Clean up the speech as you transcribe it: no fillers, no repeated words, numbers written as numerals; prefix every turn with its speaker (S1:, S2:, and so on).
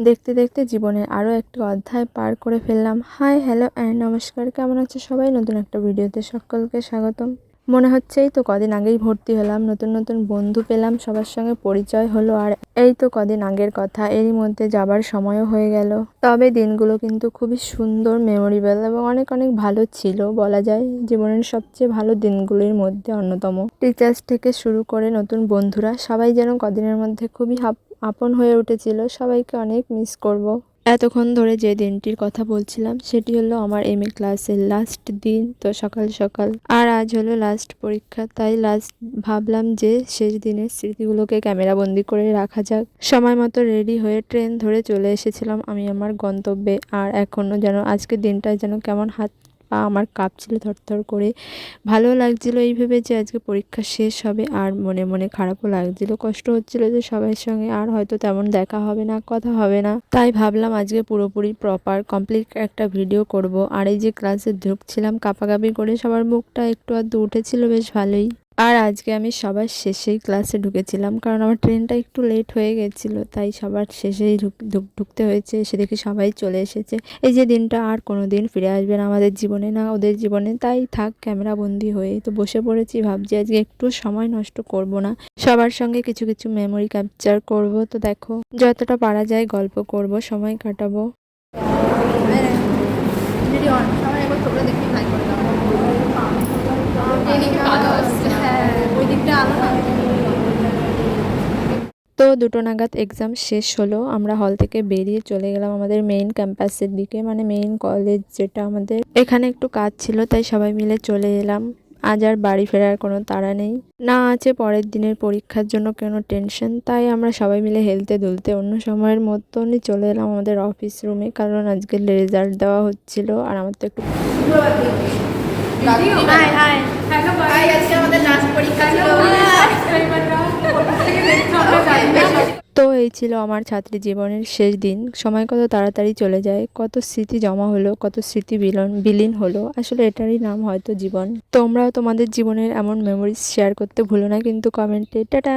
S1: দেখতে দেখতে জীবনের আরও একটি অধ্যায় পার করে ফেললাম। হাই, হ্যালো অ্যান্ড নমস্কার। কেমন আছে সবাই? নতুন একটা ভিডিওতে সকলকে স্বাগতম। মনে হচ্ছে এই তো কদিন আগেই ভর্তি হলাম, নতুন নতুন বন্ধু পেলাম, সবার সঙ্গে পরিচয় হলো। আর এই তো কদিন আগের কথা, এরই মধ্যে যাবার সময়ও হয়ে গেল। তবে দিনগুলো কিন্তু খুবই সুন্দর, মেমোরেবল এবং অনেক অনেক ভালো ছিল বলা যায়। জীবনের সবচেয়ে ভালো দিনগুলির মধ্যে অন্যতম। টিচার্স থেকে শুরু করে নতুন বন্ধুরা সবাই যেন কদিনের মধ্যে খুবই আপন হয়ে উঠেছিল। সবাইকে অনেক মিস করব। এতক্ষণ ধরে যে দিনটির কথা বলছিলাম সেটি হলো আমার এমএ ক্লাসের লাস্ট দিন। তো সকাল সকাল আর আজ হলো লাস্ট পরীক্ষা, তাই ভাবলাম যে শেষ দিনের স্মৃতিগুলোকে ক্যামেরা বন্দি করে রাখা যাক। সময় মতো রেডি হয়ে ট্রেন ধরে চলে এসেছিলাম আমি আমার গন্তব্যে। আর এখনো যেন আজকের দিনটা যেন কেমন হাত পা আমার কাঁপছিল থরথর করে। ভালো লাগছিল এই ভেবে যে আজকে পরীক্ষা শেষ হবে, আর মনে মনে খারাপও লাগছিল, কষ্ট হচ্ছিল যে সবার সঙ্গে আর হয়তো তেমন দেখা হবে না, কথা হবে না। তাই ভাবলাম আজকে পুরোপুরি প্রপার কমপ্লিট একটা ভিডিও করব। আর এই যে ক্লাসে ঢুকছিলাম কাঁপাকাঁপি করে, সবার মুখটা একটু আধটু উঠেছিল বেশ ভালোই। আর আজকে আমি সবার শেষেই ক্লাসে ঢুকেছিলাম, কারণ আমার ট্রেনটা একটু লেট হয়ে গেছিলো, তাই সবার শেষেই ঢুকতে হয়েছে। এসে দেখি সবাই চলে এসেছে। এই যে দিনটা আর কোনো দিন ফিরে আসবে না আমাদের জীবনে, না ওদের জীবনে, তাই থাক ক্যামেরা বন্দি হয়ে। তো বসে পড়েছি, ভাবছি আজকে একটু সময় নষ্ট করব না, সবার সঙ্গে কিছু কিছু মেমোরি ক্যাপচার করব। তো দেখো যতটা পারা যায় গল্প করব, সময় কাটাবো। তো 2টো নাগাদ এক্সাম শেষ হলো, আমরা হল থেকে বেরিয়ে চলে গেলাম আমাদের মেইন ক্যাম্পাসের দিকে, মানে মেইন কলেজ যেটা আমাদের। এখানে একটু কাজ ছিল তাই সবাই মিলে চলে এলাম। আজ আর বাড়ি ফেরার কোনো তাড়া নেই, না আছে পরের দিনের পরীক্ষার জন্য কোনো টেনশন। তাই আমরা সবাই মিলে হেলতে দুলতে অন্য সময়ের মতনই চলে এলাম আমাদের অফিস রুমে, কারণ আজকে রেজাল্ট দেওয়া হচ্ছিল। আর আমার তো একটু তো এই ছিল আমার ছাত্রী জীবনের শেষ দিন। সময় কত তাড়াতাড়ি চলে যায়, কত স্মৃতি জমা হলো, কত স্মৃতি বিলীন হলো। আসলে এটারই নাম হয়তো জীবন। তোমরাও তোমাদের জীবনের এমন মেমোরিজ শেয়ার করতে ভুলো না কিন্তু কমেন্টে। টাটা।